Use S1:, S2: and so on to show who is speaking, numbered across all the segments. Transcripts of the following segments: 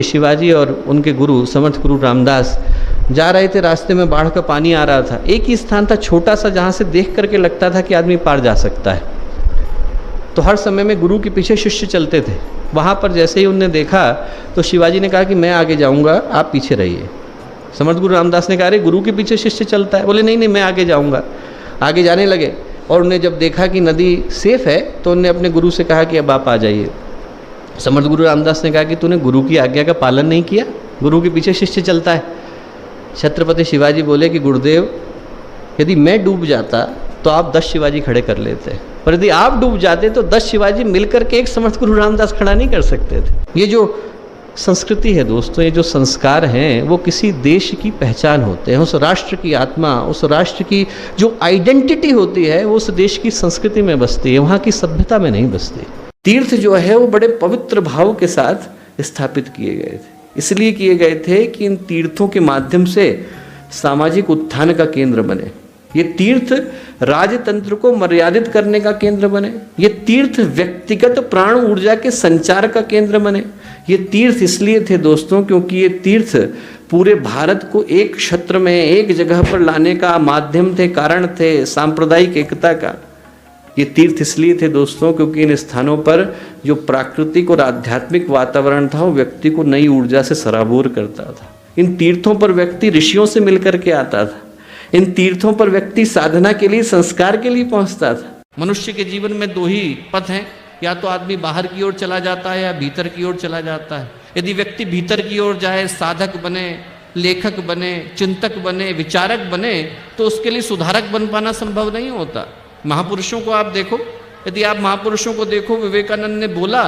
S1: शिवाजी और उनके गुरु समर्थ गुरु रामदास जा रहे थे, रास्ते में बाढ़ का पानी आ रहा था। एक ही स्थान था छोटा सा जहाँ से देख करके लगता था कि आदमी पार जा सकता है। तो हर समय में गुरु के पीछे शिष्य चलते थे। वहाँ पर जैसे ही उनने देखा तो शिवाजी ने कहा कि मैं आगे जाऊँगा, आप पीछे रहिए। समर्थ गुरु रामदास ने कहा अरे गुरु के पीछे शिष्य चलता है। बोले नहीं नहीं, मैं आगे जाऊँगा। आगे जाने लगे और उन्हें जब देखा कि नदी सेफ है तो उन्होंने अपने गुरु से कहा कि अब आप आ जाइए। समर्थ गुरु रामदास ने कहा कि तूने गुरु की आज्ञा का पालन नहीं किया, गुरु के पीछे शिष्य चलता है। छत्रपति शिवाजी बोले कि गुरुदेव, यदि मैं डूब जाता तो आप 10 शिवाजी खड़े कर लेते, पर यदि आप डूब जाते तो 10 शिवाजी मिलकर के एक समर्थ गुरु रामदास खड़ा नहीं कर सकते थे। ये जो संस्कृति है दोस्तों, ये जो संस्कार हैं, वो किसी देश की पहचान होते हैं। उस राष्ट्र की आत्मा, उस राष्ट्र की जो आइडेंटिटी होती है वो उस देश की संस्कृति में बसती है, वहाँ की सभ्यता में नहीं बसती। तीर्थ जो है वो बड़े पवित्र भाव के साथ स्थापित किए गए थे। इसलिए किए गए थे कि इन तीर्थों के माध्यम से सामाजिक उत्थान का केंद्र बने। ये तीर्थ राजतंत्र को मर्यादित करने का केंद्र बने। ये तीर्थ व्यक्तिगत प्राण ऊर्जा के संचार का केंद्र बने। ये तीर्थ इसलिए थे दोस्तों क्योंकि ये तीर्थ पूरे भारत को एक क्षेत्र में, एक जगह पर लाने का माध्यम थे, कारण थे सांप्रदायिक एकता का। ये तीर्थ इसलिए थे दोस्तों क्योंकि इन स्थानों पर जो प्राकृतिक और आध्यात्मिक वातावरण था वो व्यक्ति को नई ऊर्जा से सराबोर करता था। इन तीर्थों पर व्यक्ति ऋषियों से मिलकर के आता था। इन तीर्थों पर व्यक्ति साधना के लिए, संस्कार के लिए पहुंचता था। मनुष्य के जीवन में 2 ही पथ हैं, या तो आदमी बाहर की ओर चला जाता है या भीतर की ओर चला जाता है। यदि व्यक्ति भीतर की ओर जाए, साधक बने, लेखक बने, चिंतक बने, विचारक बने, तो उसके लिए सुधारक बन पाना संभव नहीं होता। महापुरुषों को आप देखो, यदि आप महापुरुषों को देखो, विवेकानंद ने बोला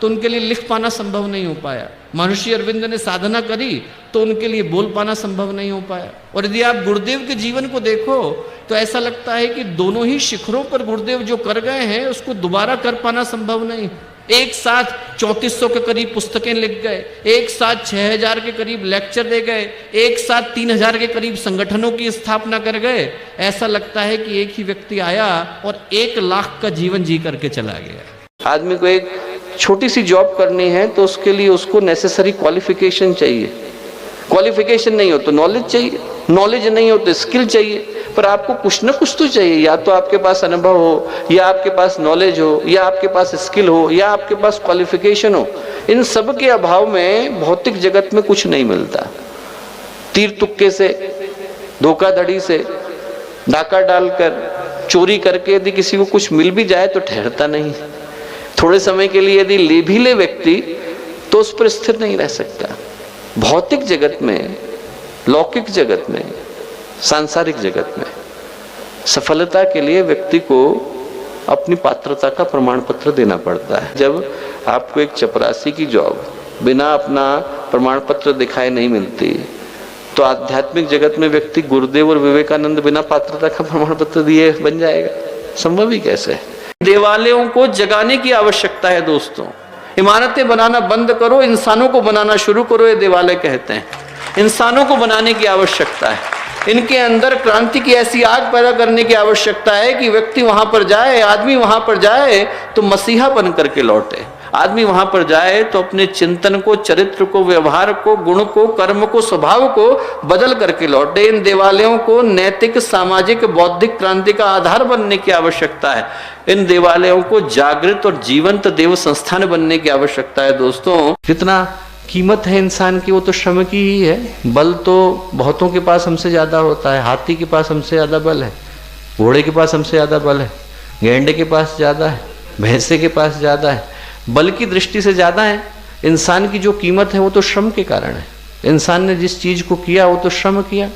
S1: तो उनके लिए लिख पाना संभव नहीं हो पाया। महर्षि अरविंद ने साधना करी तो उनके लिए बोल पाना संभव नहीं हो पाया। और यदि आप गुरुदेव के जीवन को देखो तो ऐसा लगता है कि दोनों ही शिखरों पर गुरुदेव जो कर गए हैं उसको दोबारा कर पाना संभव नहीं। एक साथ 3400 के करीब पुस्तकें लिख गए, एक साथ 6000 के करीब लेक्चर दे गए, एक साथ 3000 के करीब संगठनों की स्थापना कर गए। ऐसा लगता है कि एक ही व्यक्ति आया और 1 लाख का जीवन जी करके चला गया। आदमी को एक छोटी सी जॉब करनी है तो उसके लिए उसको नेसेसरी क्वालिफिकेशन चाहिए। क्वालिफिकेशन नहीं हो तो नॉलेज चाहिए, नॉलेज नहीं हो तो स्किल चाहिए, पर आपको कुछ ना कुछ तो चाहिए। या तो आपके पास अनुभव हो, या आपके पास नॉलेज हो, या आपके पास स्किल हो, या आपके पास क्वालिफिकेशन हो। इन सब के अभाव में भौतिक जगत में कुछ नहीं मिलता। तीर तुक्के से, धोखाधड़ी से, डाका डालकर, चोरी करके यदि किसी को कुछ मिल भी जाए तो ठहरता नहीं। थोड़े समय के लिए यदि ले भी ले व्यक्ति तो उस पर स्थिर नहीं रह सकता। भौतिक जगत में, लौकिक जगत में, सांसारिक जगत में सफलता के लिए व्यक्ति को अपनी पात्रता का प्रमाण पत्र देना पड़ता है। जब आपको एक चपरासी की जॉब बिना अपना प्रमाण पत्र दिखाए नहीं मिलती तो आध्यात्मिक जगत में व्यक्ति गुरुदेव और विवेकानंद बिना पात्रता का प्रमाण पत्र दिए बन जाएगा? संभव ही कैसे है? देवालयों को जगाने की आवश्यकता है दोस्तों। इमारतें बनाना बंद करो, इंसानों को बनाना शुरू करो, ये देवालय कहते हैं। इंसानों को बनाने की आवश्यकता है। इनके अंदर क्रांति की ऐसी आग पैदा करने की आवश्यकता है कि व्यक्ति वहां पर जाए, आदमी वहां पर जाए तो मसीहा बन करके लौटे। आदमी वहां पर जाए तो अपने चिंतन को, चरित्र को, व्यवहार को, गुण को, कर्म को, स्वभाव को बदल करके लौटे। इन देवालयों को नैतिक, सामाजिक, बौद्धिक क्रांति का आधार बनने की आवश्यकता है। इन देवालयों को जागृत और जीवंत देव संस्थान बनने की आवश्यकता है दोस्तों। जितना कीमत है इंसान की वो तो श्रम की ही है। बल तो बहुतों के पास हमसे ज्यादा होता है। हाथी के पास हमसे ज्यादा बल है, घोड़े के पास हमसे ज्यादा बल है, गैंडे के पास ज्यादा है, भैंसे के पास ज्यादा है। बल की दृष्टि से ज्यादा है। इंसान की जो कीमत है वो तो श्रम के कारण है। इंसान ने जिस चीज को किया वो तो श्रम किया।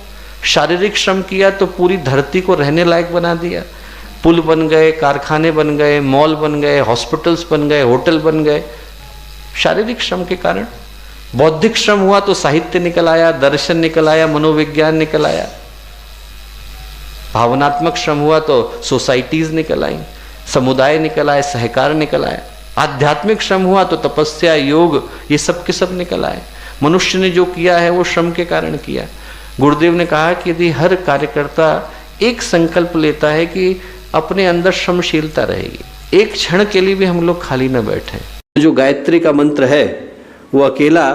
S1: शारीरिक श्रम किया तो पूरी धरती को रहने लायक बना दिया। पुल बन गए, कारखाने बन गए, मॉल बन गए, हॉस्पिटल्स बन गए, होटल बन गए, शारीरिक श्रम के कारण। बौद्धिक श्रम हुआ तो साहित्य निकल आया, दर्शन निकल आया, मनोविज्ञान निकल आया। भावनात्मक श्रम हुआ तो सोसाइटीज निकल आई, समुदाय निकल आए, सहकार निकल आए। आध्यात्मिक श्रम हुआ तो तपस्या, योग, ये सब के सब निकल आए। मनुष्य ने जो किया है वो श्रम के कारण किया। गुरुदेव ने कहा कि यदि हर कार्यकर्ता एक संकल्प लेता है कि अपने अंदर श्रमशीलता रहेगी, एक क्षण के लिए भी हम लोग खाली न बैठे। जो गायत्री का मंत्र है वो अकेला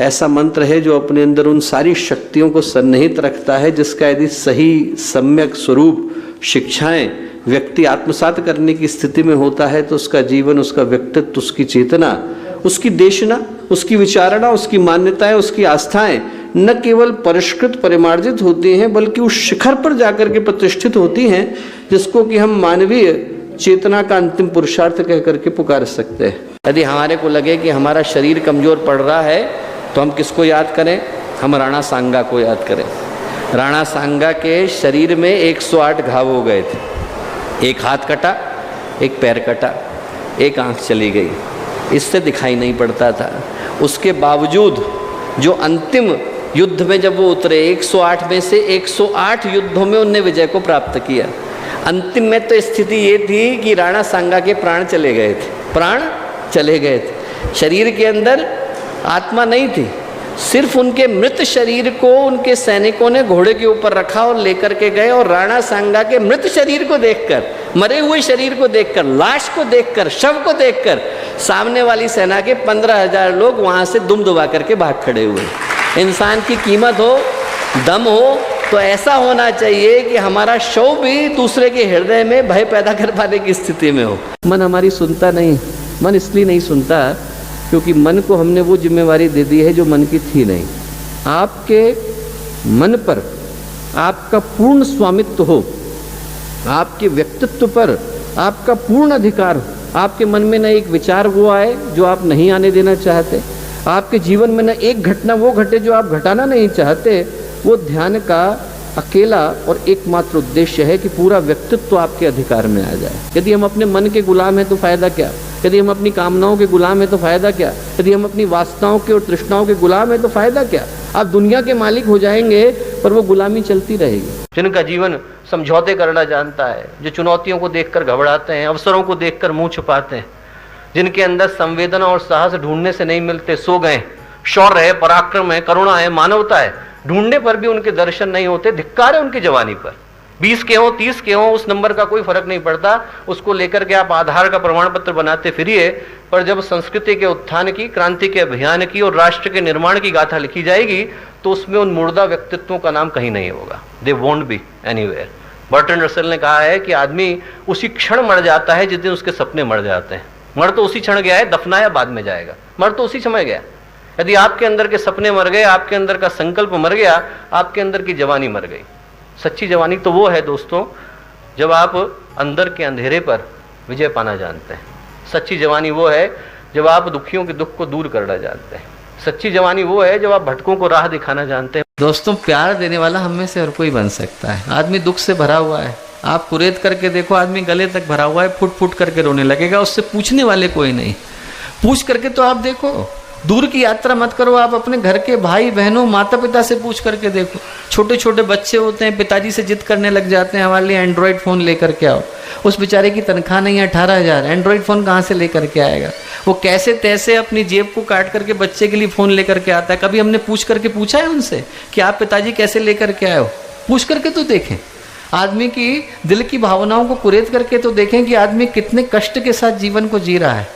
S1: ऐसा मंत्र है जो अपने अंदर उन सारी शक्तियों को सन्निहित रखता है, जिसका यदि सही सम्यक स्वरूप शिक्षाएं व्यक्ति आत्मसात करने की स्थिति में होता है तो उसका जीवन, उसका व्यक्तित्व, उसकी चेतना, उसकी देशना, उसकी विचारणा, उसकी मान्यताएं, उसकी आस्थाएं न केवल परिष्कृत परिमार्जित होती हैं बल्कि उस शिखर पर जाकर के प्रतिष्ठित होती हैं जिसको कि हम मानवीय चेतना का अंतिम पुरुषार्थ कह करके पुकार सकते हैं। यदि हमारे को लगे कि हमारा शरीर कमजोर पड़ रहा है तो हम किसको याद करें? हम राणा सांगा को याद करें। राणा सांगा के शरीर में 108 घाव हो गए थे, एक हाथ कटा, एक पैर कटा, एक आंख चली गई, इससे दिखाई नहीं पड़ता था। उसके बावजूद जो अंतिम युद्ध में जब वो उतरे, 108 में से 108 युद्धों में उनने विजय को प्राप्त किया। अंतिम में तो स्थिति ये थी कि राणा सांगा के प्राण चले गए थे, प्राण चले गए थे, शरीर के अंदर आत्मा नहीं थी। सिर्फ उनके मृत शरीर को उनके सैनिकों ने घोड़े के ऊपर रखा और लेकर के गए, और राणा सांगा के मृत शरीर को देखकर, मरे हुए शरीर को देखकर, लाश को देखकर, शव को देखकर सामने वाली सेना के 15,000 लोग वहां से दुम दुबा करके भाग खड़े हुए। इंसान की कीमत हो, दम हो, तो ऐसा होना चाहिए कि हमारा शव भी दूसरे के हृदय में भय पैदा कर पाने की स्थिति में हो। मन हमारी सुनता नहीं। मन इसलिए नहीं सुनता क्योंकि मन को हमने वो जिम्मेवारी दे दी है जो मन की थी नहीं। आपके मन पर आपका पूर्ण स्वामित्व हो, आपके व्यक्तित्व पर आपका पूर्ण अधिकार हो। आपके मन में न एक विचार वो आए जो आप नहीं आने देना चाहते, आपके जीवन में न एक घटना वो घटे जो आप घटाना नहीं चाहते। वो ध्यान का अकेला और एकमात्र उद्देश्य है कि पूरा व्यक्तित्व आपके अधिकार में आ जाए। यदि हम अपने मन के गुलाम हैं तो फ़ायदा क्या? यदि हम अपनी कामनाओं के गुलाम हैं तो फ़ायदा क्या? यदि हम अपनी वासनाओं के और तृष्णाओं के गुलाम हैं तो फ़ायदा क्या? आप दुनिया के मालिक हो जाएंगे पर वो गुलामी चलती रहेगी। जिनका जीवन समझौते करना जानता है, जो चुनौतियों को देखकर घबराते हैं, अवसरों को देखकर मुंह छुपाते हैं, जिनके अंदर संवेदना और साहस ढूंढने से नहीं मिलते, सो गए। शौर्य है, पराक्रम है, करुणा है, मानवता है, ढूंढने पर भी उनके दर्शन नहीं होते। धिक्कार है उनकी जवानी पर। 20 के हों, 30 के हों, उस नंबर का कोई फर्क नहीं पड़ता। उसको लेकर के आप आधार का प्रमाण पत्र बनाते फिरिए, पर जब संस्कृति के उत्थान की, क्रांति के अभियान की और राष्ट्र के निर्माण की गाथा लिखी जाएगी तो उसमें उन मुर्दा व्यक्तित्वों का नाम कहीं नहीं होगा। They won't be anywhere. Bertrand Russell ने कहा है कि आदमी उसी क्षण मर जाता है जिस दिन उसके सपने मर जाते हैं। मर तो उसी क्षण गया है, दफनाया बाद में जाएगा, मर तो उसी समय गया। यदि आपके अंदर के सपने मर गए, आपके अंदर का संकल्प मर गया, आपके अंदर की जवानी मर गई। सच्ची जवानी तो वो है दोस्तों जब आप अंदर के अंधेरे पर विजय पाना जानते हैं। सच्ची जवानी वो है जब आप दुखियों के दुख को दूर करना जानते हैं। सच्ची जवानी वो है जब आप भटकों को राह दिखाना जानते हैं। दोस्तों, प्यार देने वाला हम में से हर कोई बन सकता है। आदमी दुख से भरा हुआ है, आप कुरेद करके देखो, आदमी गले तक भरा हुआ है, फुट फुट करके रोने लगेगा, उससे पूछने वाले कोई नहीं। पूछ करके तो आप देखो, दूर की यात्रा मत करो, आप अपने घर के भाई बहनों, माता पिता से पूछ करके देखो। छोटे छोटे बच्चे होते हैं, पिताजी से जिद करने लग जाते हैं, हमारे लिए एंड्रॉयड फ़ोन लेकर के आओ। उस बेचारे की तनख्वाह नहीं है 18,000, एंड्रॉयड फ़ोन कहाँ से लेकर के आएगा? वो कैसे तैसे अपनी जेब को काट करके बच्चे के लिए फ़ोन लेकर के आता है। कभी हमने पूछ करके पूछा है उनसे कि आप पिताजी कैसे लेकर के आए हो? पूछ करके तो देखें। आदमी की दिल की भावनाओं को कुरेद करके तो देखें कि आदमी कितने कष्ट के साथ जीवन को जी रहा है।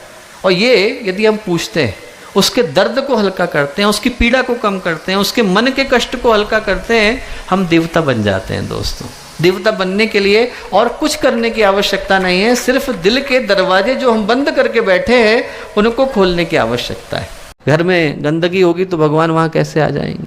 S1: और ये यदि हम पूछते हैं, उसके दर्द को हल्का करते हैं, उसकी पीड़ा को कम करते हैं, उसके मन के कष्ट को हल्का करते हैं, हम देवता बन जाते हैं। दोस्तों, देवता बनने के लिए और कुछ करने की आवश्यकता नहीं है, सिर्फ दिल के दरवाजे जो हम बंद करके बैठे हैं उनको खोलने की आवश्यकता है। घर में गंदगी होगी तो भगवान वहाँ कैसे आ जाएंगे?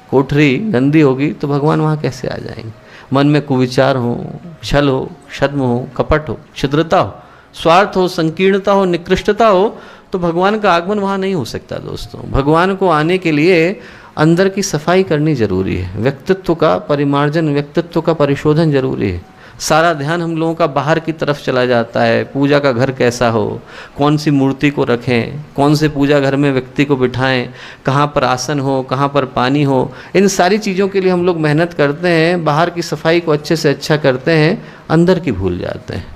S1: कोठरी गंदी होगी तो भगवान वहाँ कैसे आ जाएंगे? मन में कुविचार हो, छल हो, छद्म हो, कपट हो, छिद्रता हो, स्वार्थ हो, संकीर्णता हो, निकृष्टता हो, तो भगवान का आगमन वहाँ नहीं हो सकता। दोस्तों, भगवान को आने के लिए अंदर की सफाई करनी जरूरी है, व्यक्तित्व का परिमार्जन, व्यक्तित्व का परिशोधन जरूरी है। सारा ध्यान हम लोगों का बाहर की तरफ चला जाता है। पूजा का घर कैसा हो, कौन सी मूर्ति को रखें, कौन से पूजा घर में व्यक्ति को बिठाएं, कहाँ पर आसन हो, कहाँ पर पानी हो, इन सारी चीज़ों के लिए हम लोग मेहनत करते हैं, बाहर की सफाई को अच्छे से अच्छा करते हैं, अंदर की भूल जाते हैं।